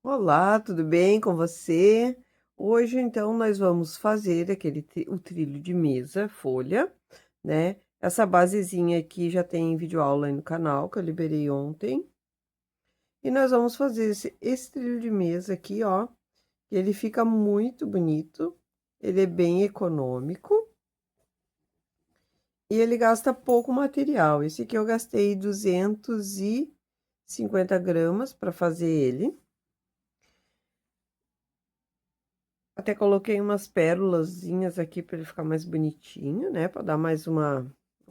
Olá, tudo bem com você? Hoje, então, nós vamos fazer o trilho de mesa, folha, né? Essa basezinha aqui já tem vídeo aula aí no canal, que eu liberei ontem. E nós vamos fazer esse trilho de mesa aqui, ó. Ele fica muito bonito, ele é bem econômico e ele gasta pouco material. Esse aqui eu gastei 250 gramas para fazer ele. Até coloquei umas pérolazinhas aqui para ele ficar mais bonitinho, né? Para dar mais um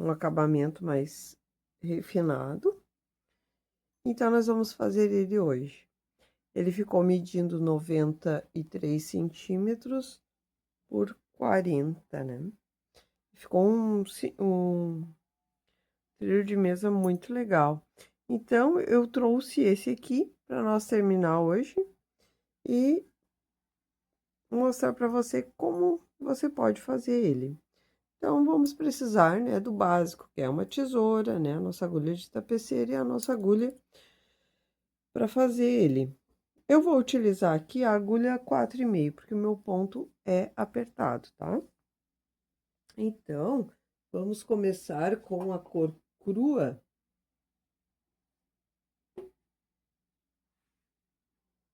acabamento mais refinado. Então, nós vamos fazer ele hoje. Ele ficou medindo 93 centímetros por 40, né? Ficou um trilho de mesa muito legal. Então, eu trouxe esse aqui para nós terminar hoje e mostrar para você como você pode fazer ele. Então, vamos precisar, né, do básico, que é uma tesoura, né, a nossa agulha de tapeceira e a nossa agulha para fazer ele. Eu vou utilizar aqui a agulha 4,5, porque o meu ponto é apertado, tá? Então, vamos começar com a cor crua.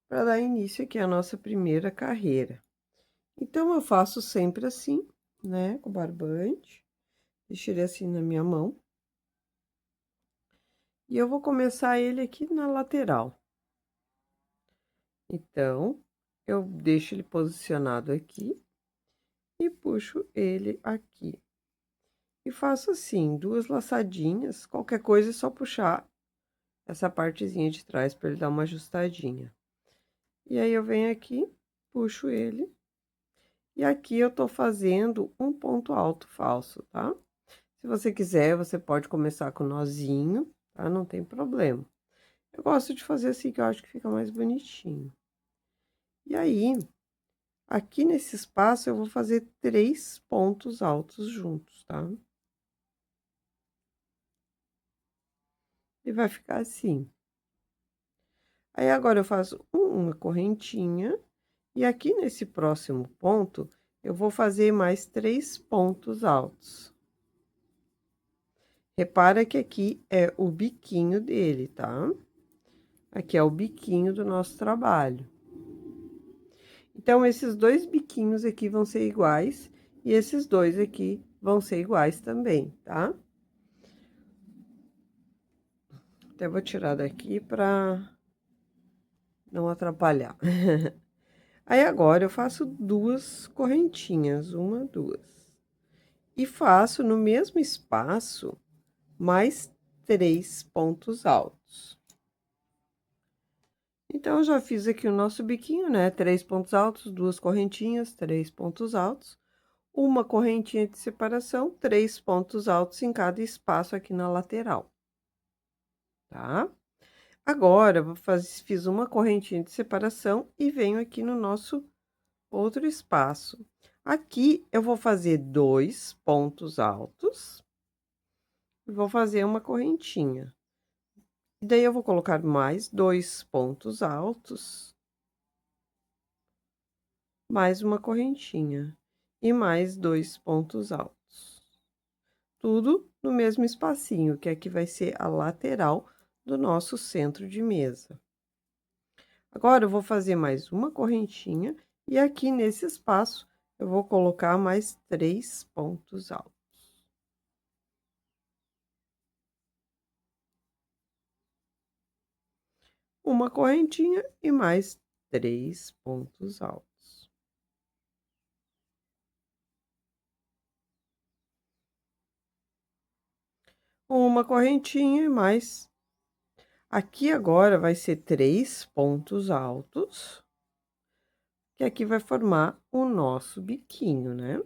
Para dar início aqui à nossa primeira carreira. Então, eu faço sempre assim, né, com barbante. Deixo ele assim na minha mão. E eu vou começar ele aqui na lateral. Então, eu deixo ele posicionado aqui e puxo ele aqui. E faço assim, duas laçadinhas, qualquer coisa é só puxar essa partezinha de trás para ele dar uma ajustadinha. E aí eu venho aqui, puxo ele, e aqui eu tô fazendo um ponto alto falso, tá? Se você quiser, você pode começar com nozinho, tá? Não tem problema. Eu gosto de fazer assim, que eu acho que fica mais bonitinho. E aí, aqui nesse espaço, eu vou fazer 3 pontos altos juntos, tá? E vai ficar assim. Aí, agora eu faço uma correntinha, e aqui nesse próximo ponto, eu vou fazer mais 3 pontos altos. Repara que aqui é o biquinho dele, tá? Aqui é o biquinho do nosso trabalho. Então, esses dois biquinhos aqui vão ser iguais, e esses dois aqui vão ser iguais também, tá? Até vou tirar daqui para não atrapalhar. Aí, agora, eu faço duas correntinhas, uma, duas. E faço no mesmo espaço mais 3 pontos altos. Então, eu já fiz aqui o nosso biquinho, né? 3 pontos altos, duas correntinhas, 3 pontos altos. Uma correntinha de separação, 3 pontos altos em cada espaço aqui na lateral, tá? Agora, fiz uma correntinha de separação e venho aqui no nosso outro espaço. Aqui, eu vou fazer 2 pontos altos e vou fazer uma correntinha. E daí, eu vou colocar mais 2 pontos altos, mais uma correntinha e mais 2 pontos altos. Tudo no mesmo espacinho, que aqui vai ser a lateral do nosso centro de mesa. Agora, eu vou fazer mais uma correntinha e aqui nesse espaço eu vou colocar mais 3 pontos altos. Uma correntinha e mais 3 pontos altos. Uma correntinha e mais. Aqui agora vai ser 3 pontos altos, que aqui vai formar o nosso biquinho, né?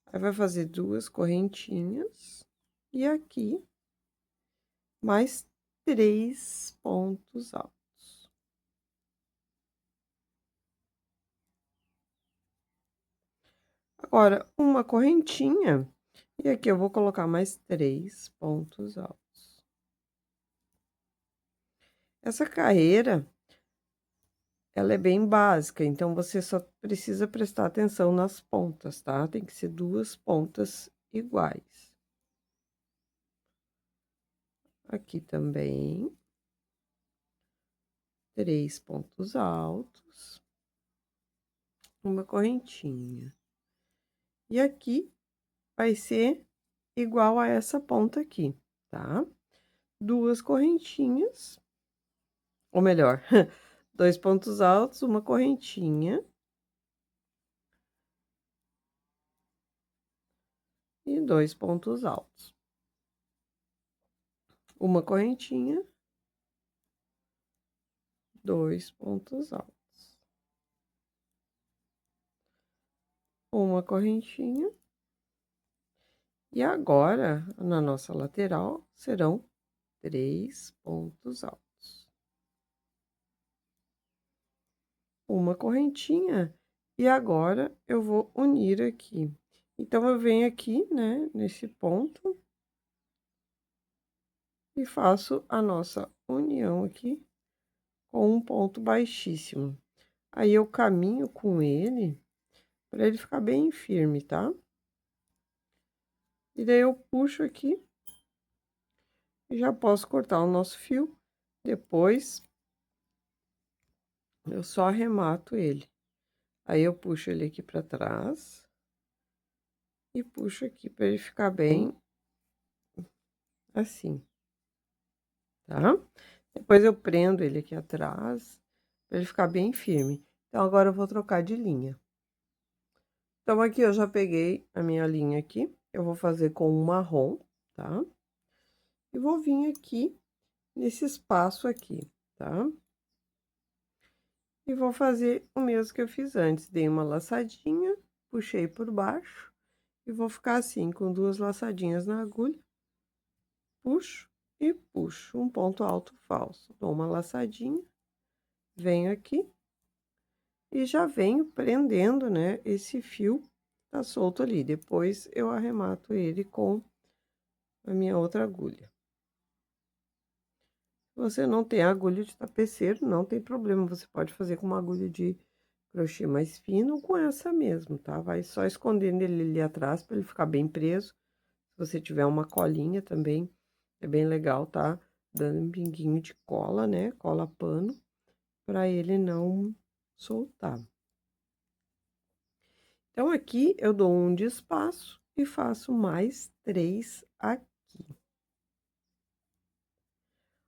Aí, vai fazer duas correntinhas e aqui mais 3 pontos altos. Agora, uma correntinha, e aqui eu vou colocar mais 3 pontos altos. Essa carreira, ela é bem básica, então você só precisa prestar atenção nas pontas, tá? Tem que ser 2 pontas iguais. Aqui também. 3 pontos altos. Uma correntinha. E aqui vai ser igual a essa ponta aqui, tá? 2 correntinhas, ou melhor, 2 pontos altos, uma correntinha. E 2 pontos altos. Uma correntinha, 2 pontos altos. Uma correntinha. E agora, na nossa lateral, serão 3 pontos altos. Uma correntinha. E agora, eu vou unir aqui. Então, eu venho aqui, né, nesse ponto. E faço a nossa união aqui com um ponto baixíssimo. Aí, eu caminho com ele, para ele ficar bem firme, tá? E daí, eu puxo aqui. E já posso cortar o nosso fio. Depois, eu só arremato ele. Aí, eu puxo ele aqui para trás. E puxo aqui para ele ficar bem assim, tá? Depois, eu prendo ele aqui atrás, para ele ficar bem firme. Então, agora eu vou trocar de linha. Então, aqui eu já peguei a minha linha aqui. Eu vou fazer com um marrom, tá? E vou vir aqui nesse espaço aqui, tá? E vou fazer o mesmo que eu fiz antes. Dei uma laçadinha, puxei por baixo e vou ficar assim, com 2 laçadinhas na agulha. Puxo e puxo um ponto alto falso. Dou uma laçadinha, venho aqui e já venho prendendo, né, esse fio tá solto ali. Depois eu arremato ele com a minha outra agulha. Se você não tem agulha de tapeceiro, não tem problema, você pode fazer com uma agulha de crochê mais fino ou com essa mesmo, tá? Vai só escondendo ele ali atrás para ele ficar bem preso. Se você tiver uma colinha também, é bem legal, tá? Dando um pinguinho de cola, né? Cola pano, para ele não soltar. Então, aqui eu dou um de espaço e faço mais 3 aqui.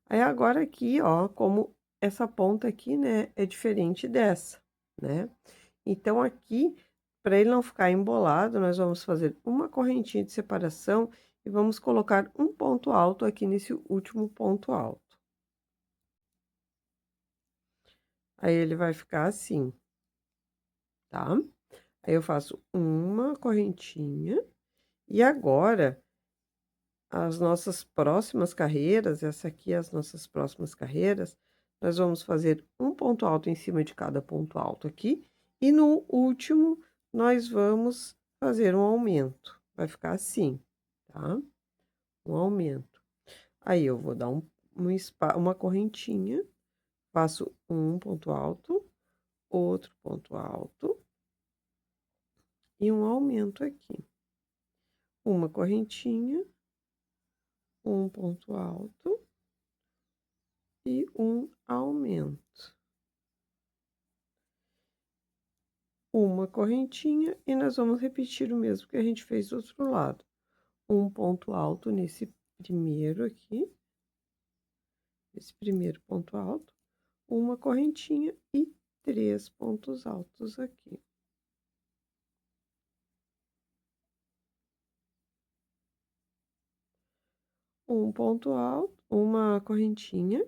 Aí, agora aqui, ó, como essa ponta aqui, né, é diferente dessa, né? Então, aqui, para ele não ficar embolado, nós vamos fazer uma correntinha de separação e vamos colocar um ponto alto aqui nesse último ponto alto. Aí, ele vai ficar assim, tá? Aí, eu faço uma correntinha e agora, as nossas próximas carreiras, essa aqui é as nossas próximas carreiras, nós vamos fazer um ponto alto em cima de cada ponto alto aqui, e no último, nós vamos fazer um aumento. Vai ficar assim, tá? Um aumento. Aí, eu vou dar uma correntinha, faço um ponto alto, outro ponto alto, e um aumento aqui. Uma correntinha, um ponto alto, e um aumento. Uma correntinha e nós vamos repetir o mesmo que a gente fez do outro lado. Um ponto alto nesse primeiro aqui, esse primeiro ponto alto, uma correntinha e 3 pontos altos aqui. Um ponto alto, uma correntinha,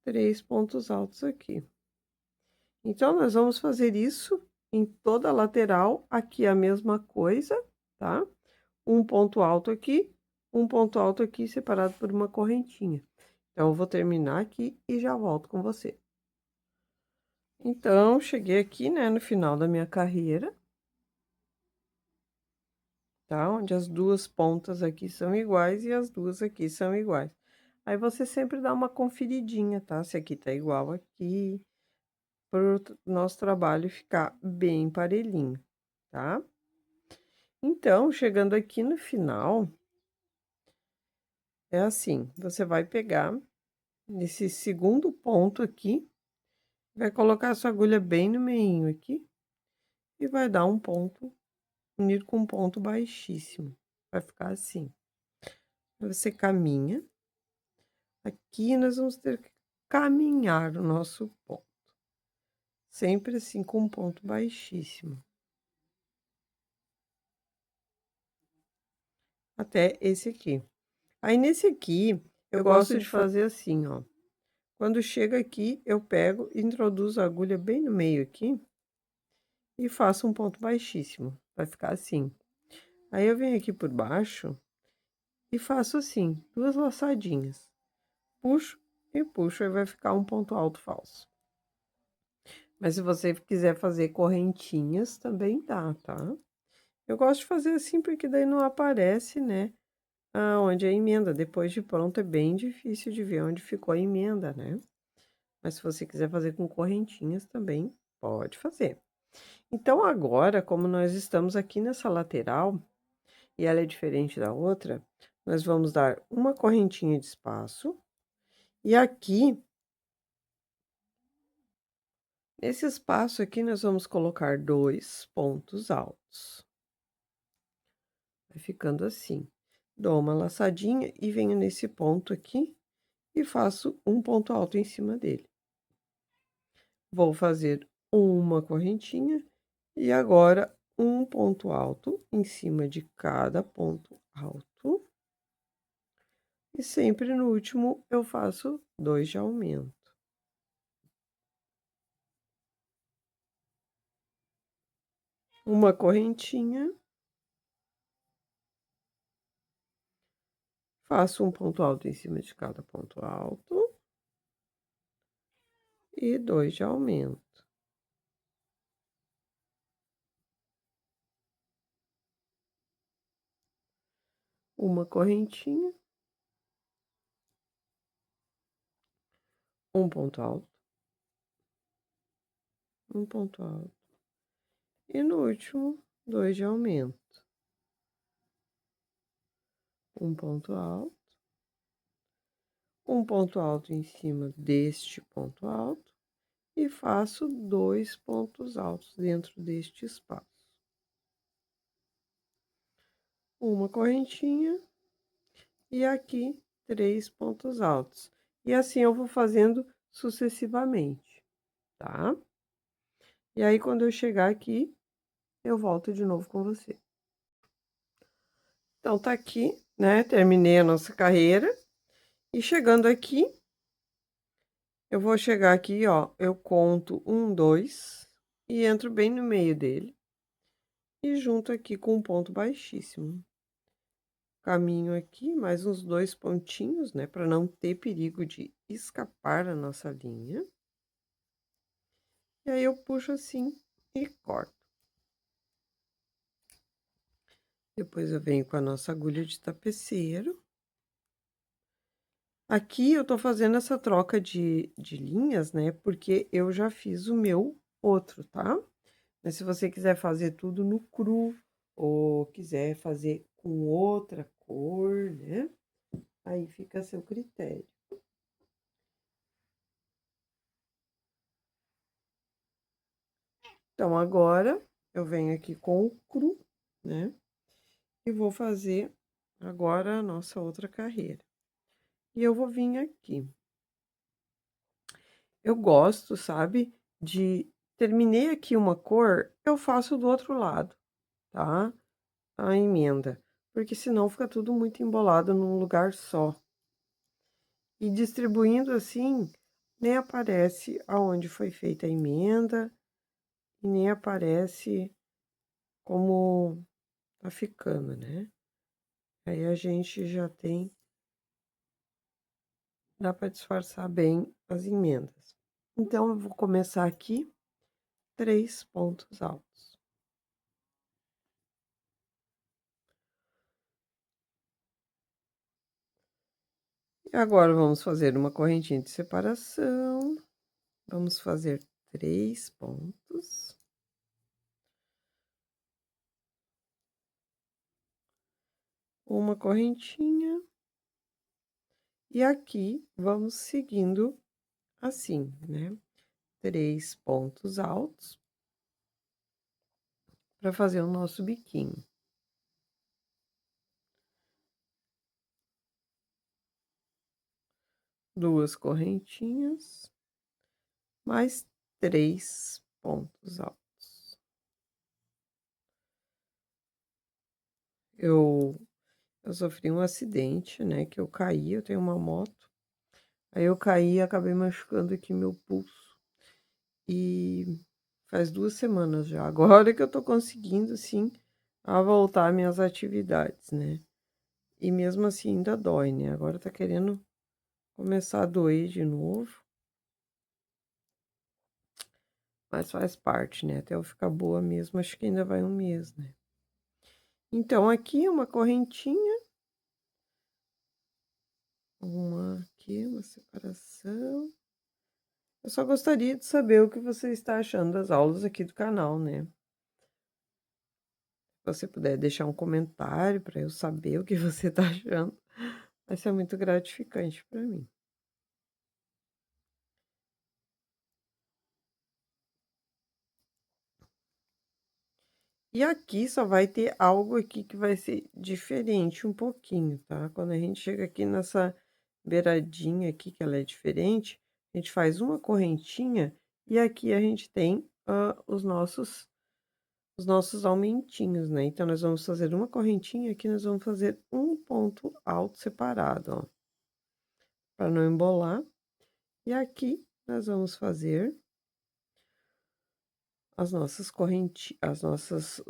3 pontos altos aqui. Então, nós vamos fazer isso em toda a lateral, aqui a mesma coisa, tá? Um ponto alto aqui, um ponto alto aqui, separado por uma correntinha. Então, eu vou terminar aqui e já volto com você. Então, cheguei aqui, né, no final da minha carreira, tá? Onde as duas pontas aqui são iguais e as duas aqui são iguais. Aí você sempre dá uma conferidinha, tá? Se aqui tá igual aqui, para o nosso trabalho ficar bem parelhinho, tá? Então, chegando aqui no final, é assim, você vai pegar nesse segundo ponto aqui, vai colocar a sua agulha bem no meinho aqui e vai dar um ponto, unir com um ponto baixíssimo. Vai ficar assim. Você caminha. Aqui nós vamos ter que caminhar o nosso ponto. Sempre assim com um ponto baixíssimo. Até esse aqui. Aí nesse aqui, eu gosto de fazer assim, ó. Quando chega aqui, eu pego e introduzo a agulha bem no meio aqui e faço um ponto baixíssimo. Vai ficar assim. Aí eu venho aqui por baixo e faço assim, duas laçadinhas. Puxo e puxo, aí vai ficar um ponto alto falso. Mas se você quiser fazer correntinhas, também dá, tá? Eu gosto de fazer assim porque daí não aparece, né, onde é a emenda. Depois de pronto é bem difícil de ver onde ficou a emenda, né? Mas se você quiser fazer com correntinhas também, pode fazer. Então agora, como nós estamos aqui nessa lateral, e ela é diferente da outra, nós vamos dar uma correntinha de espaço, e aqui, nesse espaço aqui, nós vamos colocar 2 pontos altos. Vai ficando assim. Dou uma laçadinha e venho nesse ponto aqui e faço um ponto alto em cima dele. Vou fazer uma correntinha e agora um ponto alto em cima de cada ponto alto. E sempre no último eu faço 2 de aumento. Uma correntinha. Faço um ponto alto em cima de cada ponto alto. E 2 de aumento. Uma correntinha. Um ponto alto. Um ponto alto. E no último, 2 de aumento. Um ponto alto em cima deste ponto alto e faço 2 pontos altos dentro deste espaço. Uma correntinha e aqui 3 pontos altos. E assim eu vou fazendo sucessivamente, tá? E aí, quando eu chegar aqui, eu volto de novo com você. Então, tá aqui, né? Terminei a nossa carreira. E chegando aqui, eu vou chegar aqui, ó, eu conto 1, 2 e entro bem no meio dele. E junto aqui com um ponto baixíssimo. Caminho aqui, mais uns 2 pontinhos, né, para não ter perigo de escapar a nossa linha. E aí eu puxo assim e corto. Depois eu venho com a nossa agulha de tapeceiro. Aqui eu tô fazendo essa troca de linhas, né, porque eu já fiz o meu outro, tá? Mas se você quiser fazer tudo no cru, ou quiser fazer com outra cor, né, aí fica a seu critério. Então, agora eu venho aqui com o cru, né, e vou fazer agora a nossa outra carreira. E eu vou vir aqui. Eu gosto, sabe, de terminei aqui uma cor, eu faço do outro lado, tá? A emenda, porque senão fica tudo muito embolado num lugar só. E distribuindo assim, nem aparece aonde foi feita a emenda e nem aparece como tá ficando, né? Aí a gente já tem, dá para disfarçar bem as emendas. Então, eu vou começar aqui 3 pontos altos. Agora, vamos fazer uma correntinha de separação. Vamos fazer 3 pontos. Uma correntinha. E aqui, vamos seguindo assim, né? 3 pontos altos para fazer o nosso biquinho. Duas correntinhas, mais 3 pontos altos. Eu sofri um acidente, né, que eu caí, eu tenho uma moto, aí eu caí e acabei machucando aqui meu pulso. E faz 2 semanas já, agora que eu tô conseguindo, assim, a voltar às minhas atividades, né. E mesmo assim ainda dói, né, agora tá querendo começar a doer de novo. Mas faz parte, né, até eu ficar boa mesmo, acho que ainda vai 1 mês, né. Então aqui uma correntinha, uma aqui, uma separação. Eu só gostaria de saber o que você está achando das aulas aqui do canal, né. Se você puder deixar um comentário para eu saber o que você está achando, vai ser muito gratificante para mim. E aqui só vai ter algo aqui que vai ser diferente um pouquinho, tá. Quando a gente chega aqui nessa beiradinha aqui, que ela é diferente, a gente faz uma correntinha e aqui a gente tem, os nossos aumentinhos, né. Então nós vamos fazer uma correntinha, aqui nós vamos fazer um ponto alto separado, ó, pra não embolar. E aqui nós vamos fazer os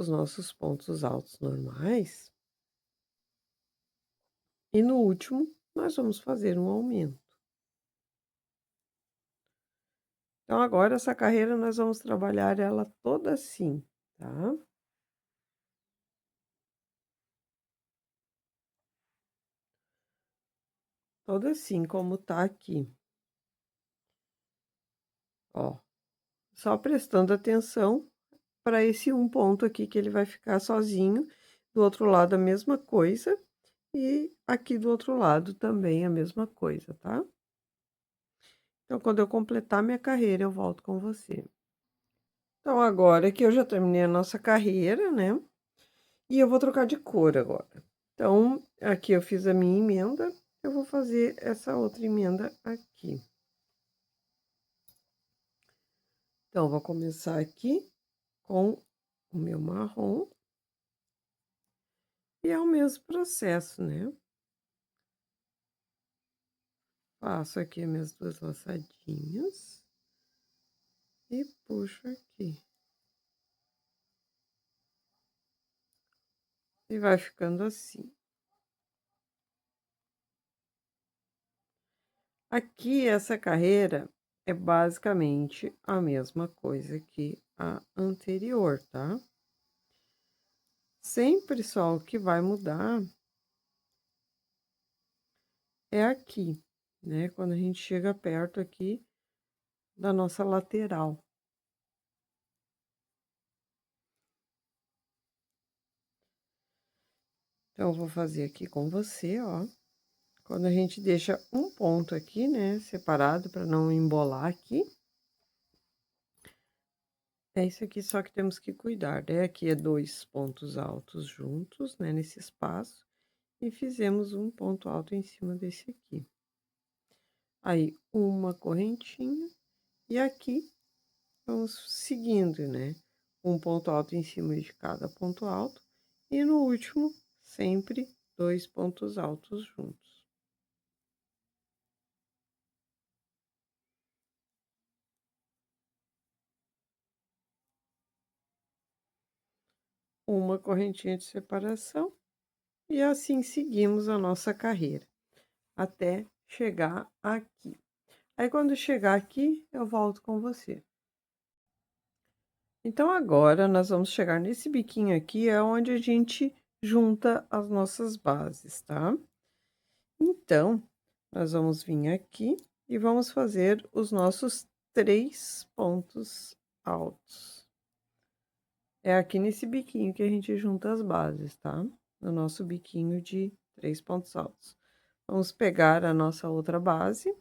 nossos pontos altos normais. E no último, nós vamos fazer um aumento. Então, agora essa carreira nós vamos trabalhar ela toda assim, tá? Toda assim, como tá aqui. Ó, só prestando atenção para esse um ponto aqui que ele vai ficar sozinho. Do outro lado, a mesma coisa. E aqui do outro lado também a mesma coisa, tá? Então, quando eu completar minha carreira, eu volto com você. Então, agora que eu já terminei a nossa carreira, né? E eu vou trocar de cor agora. Então, aqui eu fiz a minha emenda, eu vou fazer essa outra emenda aqui. Então, vou começar aqui com o meu marrom. E é o mesmo processo, né? Faço aqui as minhas 2 laçadinhas. E puxo aqui. E vai ficando assim. Aqui, essa carreira é basicamente a mesma coisa que a anterior, tá? Sempre só o que vai mudar é aqui, né? Quando a gente chega perto aqui da nossa lateral. Então, eu vou fazer aqui com você, ó. Quando a gente deixa um ponto aqui, né, separado para não embolar aqui. É isso aqui só que temos que cuidar, né? Aqui é 2 pontos altos juntos, né, nesse espaço. E fizemos um ponto alto em cima desse aqui. Aí, uma correntinha. E aqui, vamos seguindo, né? Um ponto alto em cima de cada ponto alto. E no último, sempre 2 pontos altos juntos. Uma correntinha de separação. E assim seguimos a nossa carreira, até chegar aqui. Aí, quando chegar aqui, eu volto com você. Então, agora, nós vamos chegar nesse biquinho aqui, é onde a gente junta as nossas bases, tá? Então, nós vamos vir aqui e vamos fazer os nossos 3 pontos altos. É aqui nesse biquinho que a gente junta as bases, tá? No nosso biquinho de 3 pontos altos. Vamos pegar a nossa outra base,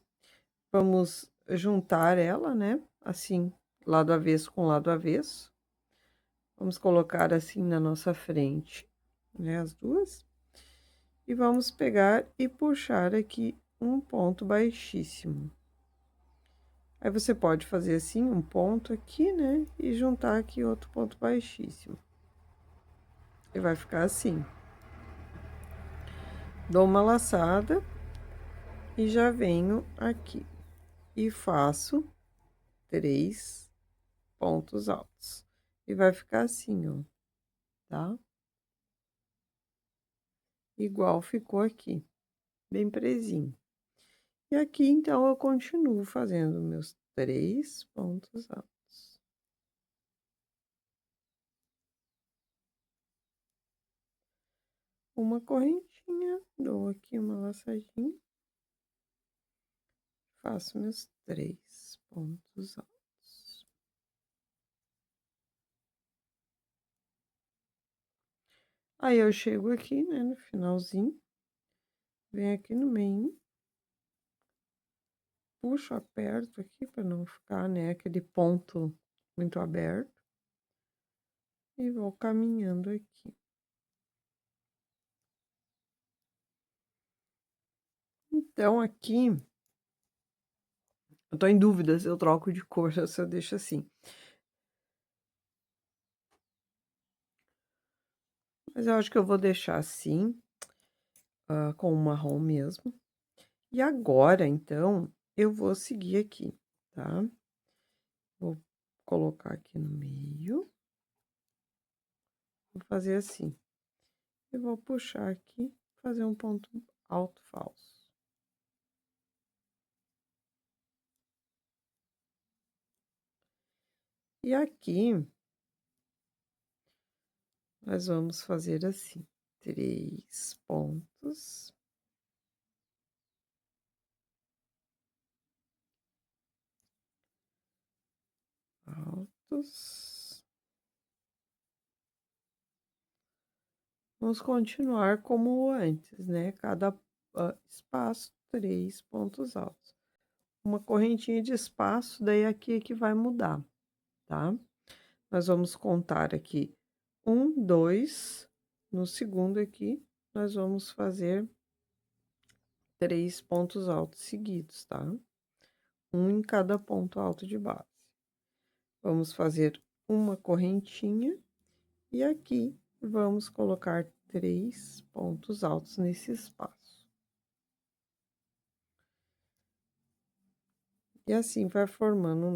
vamos juntar ela, né? Assim, lado avesso com lado avesso. Vamos colocar assim na nossa frente, né? As duas. E vamos pegar e puxar aqui um ponto baixíssimo. Aí você pode fazer assim, um ponto aqui, né? E juntar aqui outro ponto baixíssimo. E vai ficar assim. Dou uma laçada e já venho aqui. E faço 3 pontos altos. E vai ficar assim, ó, tá? Igual ficou aqui, bem presinho. E aqui, então, eu continuo fazendo meus 3 pontos altos. Uma correntinha, dou aqui uma laçadinha, faço meus 3 pontos altos. Aí, eu chego aqui, né, no finalzinho, venho aqui no meio, puxo, aperto aqui para não ficar, né, aquele ponto muito aberto. E vou caminhando aqui. Então, aqui, eu tô em dúvida se eu troco de cor ou se eu deixo assim. Mas eu acho que eu vou deixar assim, com o marrom mesmo. E agora, então, eu vou seguir aqui, tá? Vou colocar aqui no meio. Vou fazer assim. E vou puxar aqui, fazer um ponto alto falso. E aqui, nós vamos fazer assim, 3 pontos. Altos. Vamos continuar como antes, né? Cada espaço, 3 pontos altos. Uma correntinha de espaço, daí aqui é que vai mudar, tá? Nós vamos contar aqui 1, 2, no segundo aqui, nós vamos fazer 3 pontos altos seguidos, tá? Um em cada ponto alto de base. Vamos fazer uma correntinha e aqui vamos colocar 3 pontos altos nesse espaço. E assim vai formando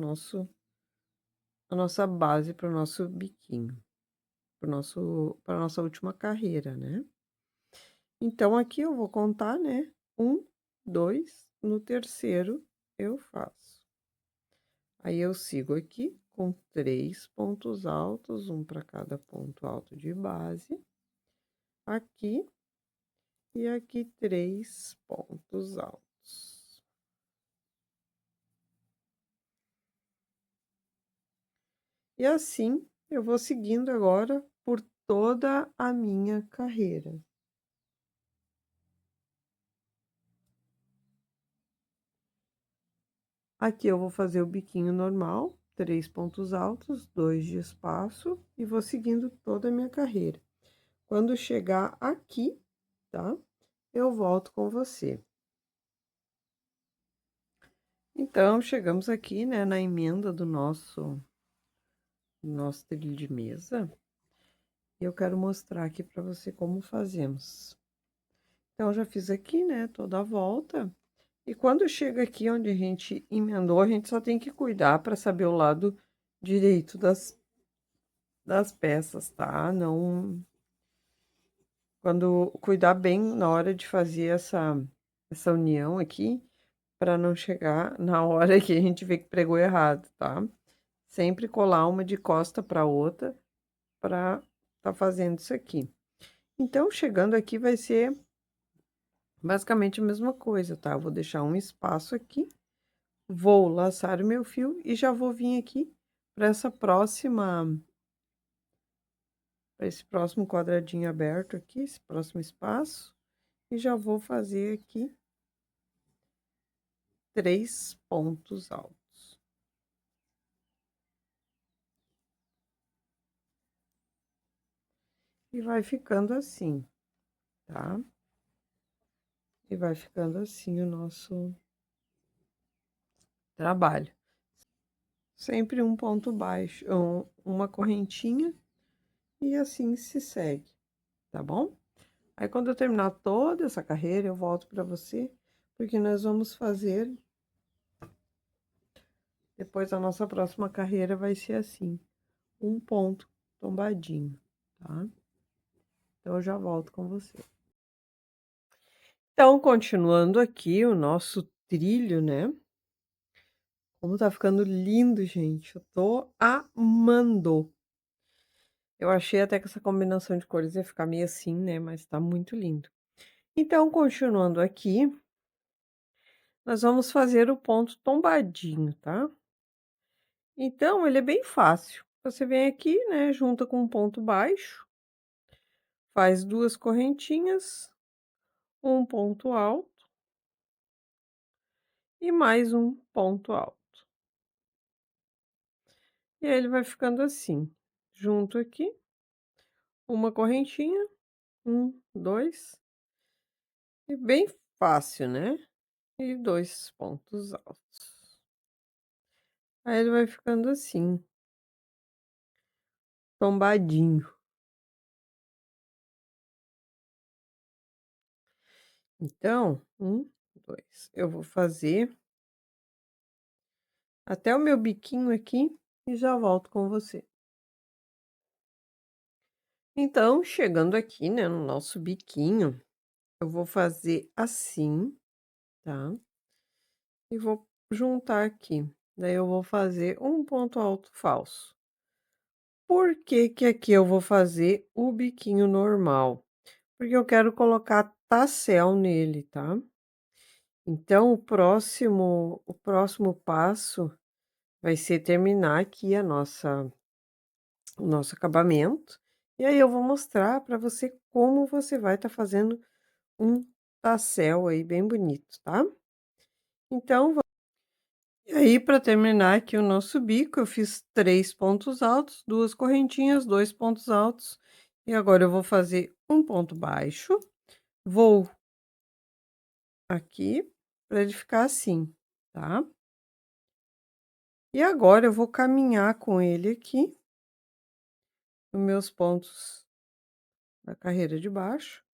a nossa base para o nosso biquinho, para a nossa última carreira, né? Então, aqui eu vou contar, né? 1, 2, no terceiro eu faço. Aí, eu sigo aqui com 3 pontos altos, um para cada ponto alto de base. Aqui e aqui 3 pontos altos. E assim, eu vou seguindo agora por toda a minha carreira. Aqui eu vou fazer o biquinho normal, 3 pontos altos, 2 de espaço, e vou seguindo toda a minha carreira. Quando chegar aqui, tá? Eu volto com você. Então, chegamos aqui, né, na emenda do nosso trilho de mesa. E eu quero mostrar aqui para você como fazemos. Então, eu já fiz aqui, né, toda a volta. E quando chega aqui onde a gente emendou, a gente só tem que cuidar para saber o lado direito das peças, tá? Não... Quando cuidar bem na hora de fazer essa união aqui, para não chegar na hora que a gente vê que pregou errado, tá? Sempre colar uma de costa para outra para tá fazendo isso aqui. Então, chegando aqui vai ser Basicamente a mesma coisa, tá? Eu vou deixar um espaço aqui, vou laçar o meu fio e já vou vir aqui para esse próximo quadradinho aberto aqui, esse próximo espaço, e já vou fazer aqui 3 pontos altos. E vai ficando assim, tá? E vai ficando assim o nosso trabalho. Sempre um ponto baixo, uma correntinha, e assim se segue, tá bom? Aí, quando eu terminar toda essa carreira, eu volto para você, porque nós vamos fazer. Depois, a nossa próxima carreira vai ser assim: um ponto tombadinho, tá? Então, eu já volto com você. Então, continuando aqui o nosso trilho, né? Como tá ficando lindo, gente. Eu tô amando. Eu achei até que essa combinação de cores ia ficar meio assim, né? Mas tá muito lindo. Então, continuando aqui, nós vamos fazer o ponto tombadinho, tá? Então, ele é bem fácil. Você vem aqui, né, junta com um ponto baixo, faz 2 correntinhas, um ponto alto e mais um ponto alto. E aí ele vai ficando assim, junto aqui, uma correntinha, 1, 2, e bem fácil, né? E 2 pontos altos. Aí ele vai ficando assim, tombadinho. Então, 1, 2, eu vou fazer até o meu biquinho aqui e já volto com você. Então, chegando aqui, né, no nosso biquinho, eu vou fazer assim, tá? E vou juntar aqui. Daí eu vou fazer um ponto alto falso. Por que que aqui eu vou fazer o biquinho normal? Porque eu quero colocar tassel nele, tá? Então, o próximo passo vai ser terminar aqui o nosso acabamento. E aí eu vou mostrar para você como você vai estar fazendo um tassel aí bem bonito, tá? Então, e aí para terminar aqui o nosso bico, eu fiz 3 pontos altos, 2 correntinhas, 2 pontos altos, e agora eu vou fazer um ponto baixo, vou aqui para ele ficar assim, tá? E agora eu vou caminhar com ele aqui nos meus pontos da carreira de baixo,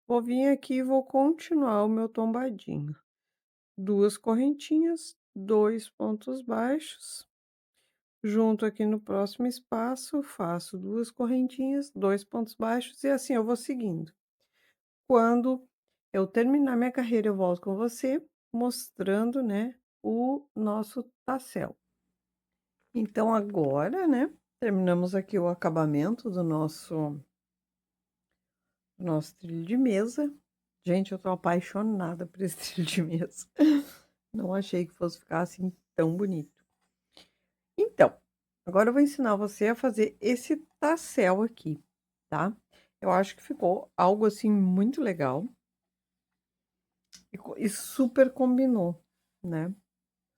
vou vir aqui e vou continuar o meu tombadinho. 2 correntinhas, 2 pontos baixos, junto aqui no próximo espaço, faço 2 correntinhas, 2 pontos baixos e assim eu vou seguindo. Quando eu terminar minha carreira, eu volto com você, mostrando, né, o nosso tassel. Então agora, né, terminamos aqui o acabamento do nosso trilho de mesa. Gente, eu tô apaixonada por esse trilho de mesa. Não achei que fosse ficar assim tão bonito. Então, agora eu vou ensinar você a fazer esse tassel aqui, tá? Eu acho que ficou algo assim muito legal e super combinou, né?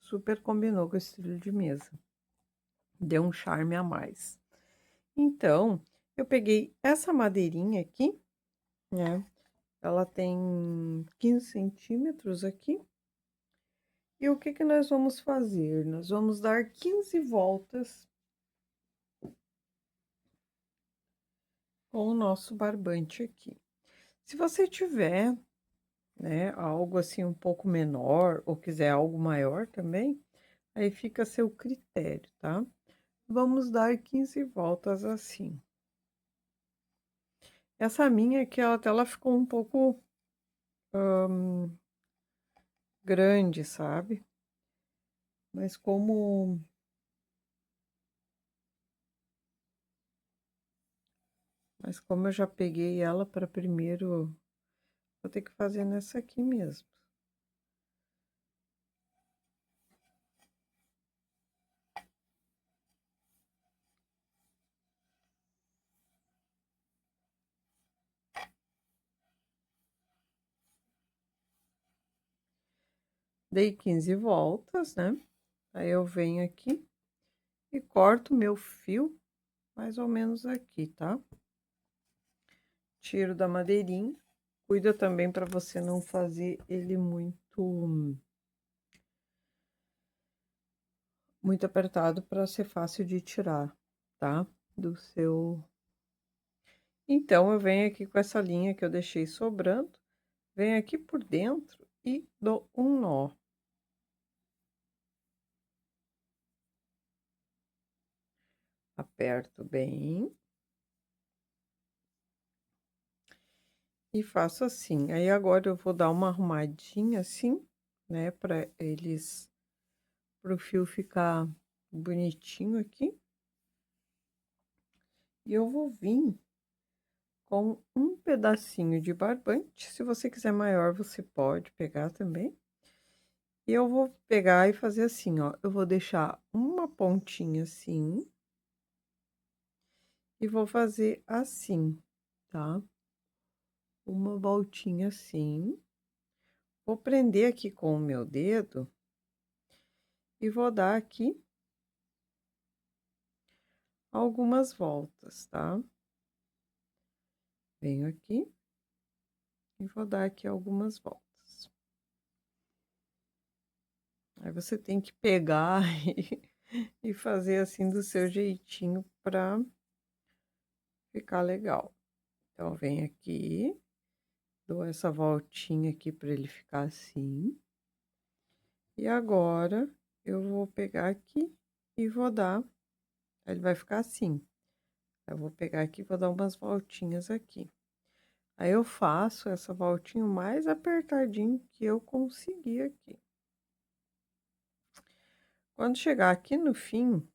Super combinou com esse trilho de mesa. Deu um charme a mais. Então, eu peguei essa madeirinha aqui, né? Ela tem 15 centímetros aqui. E o que que nós vamos fazer? Nós vamos dar 15 voltas com o nosso barbante aqui. Se você tiver, né, algo assim um pouco menor ou quiser algo maior também, aí fica a seu critério, tá? Vamos dar 15 voltas assim. Essa minha aqui, ela ficou um pouco grande, sabe? Mas como eu já peguei ela para vou ter que fazer nessa aqui mesmo. Dei 15 voltas, né? Aí eu venho aqui e corto meu fio mais ou menos aqui, tá? Tiro da madeirinha. Cuida também para você não fazer ele muito apertado para ser fácil de tirar, tá? Do seu. Então, eu venho aqui com essa linha que eu deixei sobrando, venho aqui por dentro e dou um nó. Aperto bem. E faço assim. Aí, agora eu vou dar uma arrumadinha assim, né? Para pro fio ficar bonitinho aqui. E eu vou vir com um pedacinho de barbante. Se você quiser maior, você pode pegar também. E eu vou pegar e fazer assim, ó. Eu vou deixar uma pontinha assim. E vou fazer assim, tá? Uma voltinha assim. Vou prender aqui com o meu dedo. E vou dar aqui algumas voltas, tá? Venho aqui. E vou dar aqui algumas voltas. Aí você tem que pegar e fazer assim do seu jeitinho pra ficar legal. Então, vem aqui, dou essa voltinha aqui para ele ficar assim. E agora, eu vou pegar aqui e vou dar, ele vai ficar assim. Eu vou pegar aqui e vou dar umas voltinhas aqui. Aí, eu faço essa voltinha o mais apertadinho que eu conseguir aqui. Quando chegar aqui no fim,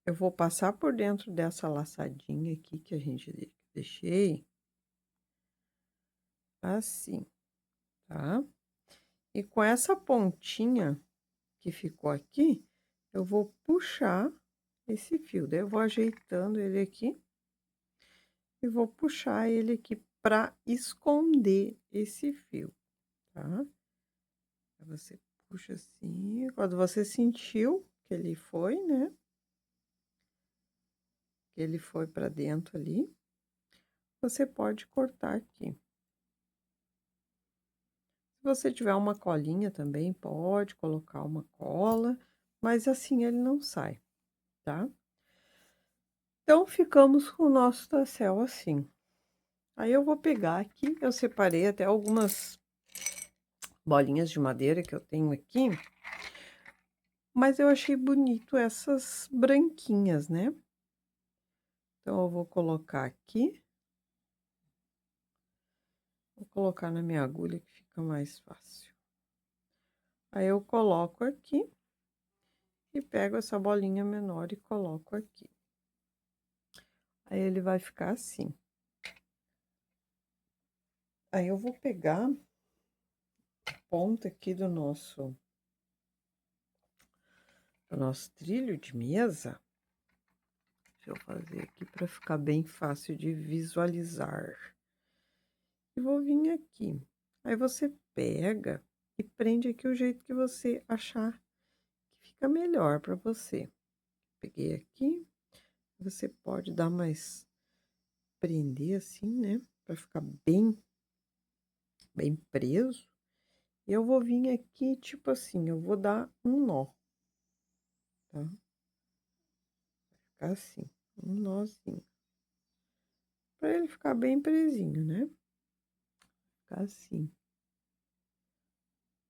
eu vou passar por dentro dessa laçadinha aqui que a gente deixei. Assim, tá? E com essa pontinha que ficou aqui, eu vou puxar esse fio. Daí eu vou ajeitando ele aqui e vou puxar ele aqui para esconder esse fio, tá? Você puxa assim, quando você sentiu que ele foi, né? Que ele foi para dentro ali, você pode cortar aqui. Se você tiver uma colinha também, pode colocar uma cola, mas assim ele não sai, tá? Então, ficamos com o nosso tassel assim. Aí, eu vou pegar aqui, eu separei até algumas bolinhas de madeira que eu tenho aqui, mas eu achei bonito essas branquinhas, né? Então, eu vou colocar aqui. Vou colocar na minha agulha que fica mais fácil. Aí, eu coloco aqui e pego essa bolinha menor e coloco aqui. Aí, ele vai ficar assim. Aí, eu vou pegar a ponta aqui do nosso trilho de mesa. Deixa eu fazer aqui para ficar bem fácil de visualizar. E vou vir aqui. Aí você pega e prende aqui o jeito que você achar que fica melhor para você. Peguei aqui. Você pode dar mais prender assim, né? Para ficar bem preso. E eu vou vir aqui, tipo assim, eu vou dar um nó, tá? Vai ficar assim, um nozinho. Para ele ficar bem presinho, né? Ficar assim.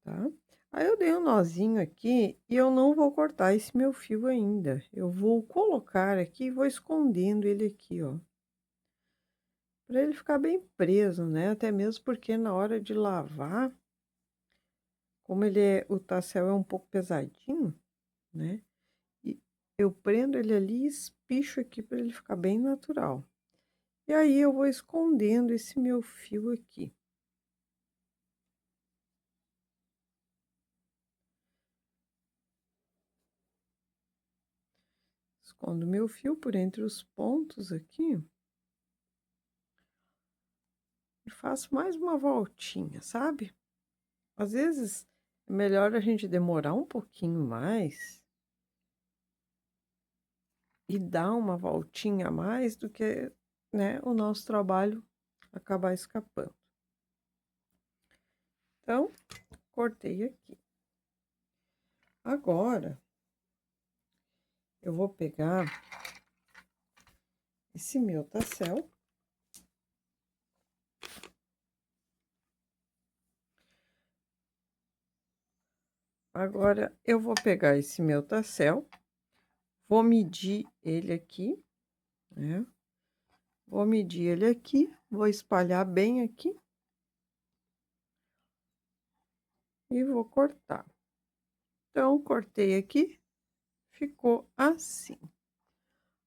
Tá? Aí, eu dei um nozinho aqui e eu não vou cortar esse meu fio ainda. Eu vou colocar aqui e vou escondendo ele aqui, ó. Para ele ficar bem preso, né? Até mesmo porque na hora de lavar, como o tassel é um pouco pesadinho, né? E eu prendo ele ali e espicho aqui para ele ficar bem natural. E aí, eu vou escondendo esse meu fio aqui. Escondo meu fio por entre os pontos aqui. E faço mais uma voltinha, sabe? Às vezes é melhor a gente demorar um pouquinho mais e dar uma voltinha a mais do que, né, o nosso trabalho acabar escapando. Então, cortei aqui. Agora, eu vou pegar esse meu tassel. Agora, eu vou pegar esse meu tassel, vou medir ele aqui, né? Vou medir ele aqui, vou espalhar bem aqui e vou cortar. Então, cortei aqui, ficou assim.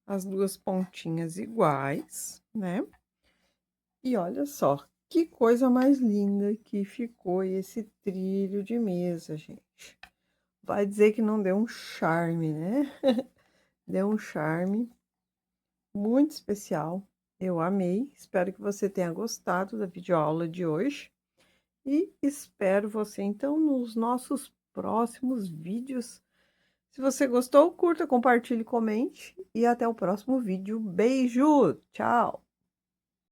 As duas pontinhas iguais, né? E olha só, que coisa mais linda que ficou esse trilho de mesa, gente. Vai dizer que não deu um charme, né? Deu um charme muito especial. Eu amei. Espero que você tenha gostado da videoaula de hoje. E espero você, então, nos nossos próximos vídeos. Se você gostou, curta, compartilhe, comente. E até o próximo vídeo. Beijo! Tchau!